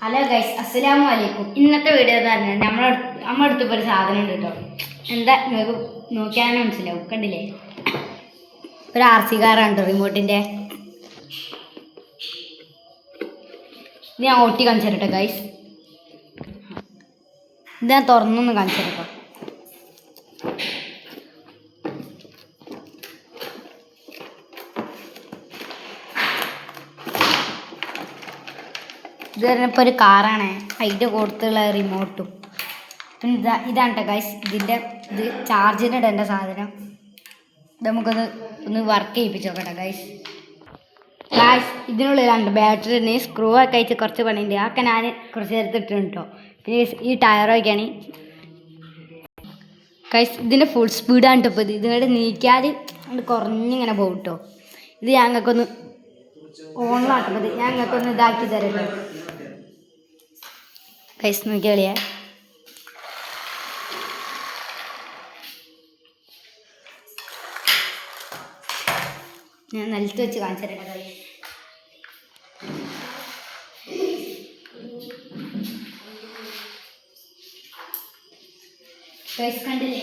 Hello guys, അസ്സലാമു അലൈക്കും. ഇന്നത്തെ വീഡിയോ പറഞ്ഞാൽ നമ്മുടെ അടുത്തിപ്പോൾ ഒരു സാധനം ഉണ്ട് കേട്ടോ. എന്താ നിങ്ങൾക്ക് നോക്കിയാൽ മനസ്സിലാവും. കണ്ടില്ലേ, ഒരു RC കാറാണ് റിമോട്ടിൻ്റെ. ഇത് ഞാൻ ഓട്ടി കാണിച്ചു തരട്ടെ ഗൈസ്. ഇത് ഞാൻ തുറന്നൊന്ന് കാണിച്ചു തരട്ടോ. ഇത് പറഞ്ഞപ്പോൾ ഒരു കാറാണ്, അതിൻ്റെ കൊടുത്തുള്ള റിമോട്ടും. പിന്നെ ഇതാണ് കേട്ടോ ഗൈസ്, ഇത് ചാർജിന് ഇടേണ്ട സാധനം. ഇത് നമുക്കൊന്ന് വർക്ക് ചെയ്യിപ്പിച്ച് നോക്കട്ടെ ഗൈസ്. ഇതിനുള്ളിലാണ് ബാറ്ററി ഉണ്ട്, സ്ക്രൂ ഒക്കെ അയച്ച് കുറച്ച് പണിയുണ്ട്. അതൊക്കെ ഞാൻ കുറച്ച് നേരത്തെ ഇട്ടിട്ടുണ്ട് കേട്ടോ. പിന്നെ ഈ ടയറൊക്കെയാണ് ഗൈസ്. ഇതിൻ്റെ ഫുൾ സ്പീഡാണ് കേട്ടോ. ഇപ്പോൾ ഇതിങ്ങോട്ട് നീക്കിയാൽ അത് കുറഞ്ഞിങ്ങനെ പോകും കേട്ടോ. ഇത് ഞങ്ങൾക്കൊന്ന് ഓണിലാട്ടത്, ഞാൻ ഞങ്ങൾക്കൊന്ന് ഇതാക്കി തരട്ടോ ഗൈസ്. നോക്കിയാളിയേ, ഞാൻ നിലത്ത് വെച്ച് കാണിച്ചു തരട്ടെ ഗൈസ്. ഗൈസ് കണ്ടില്ലേ,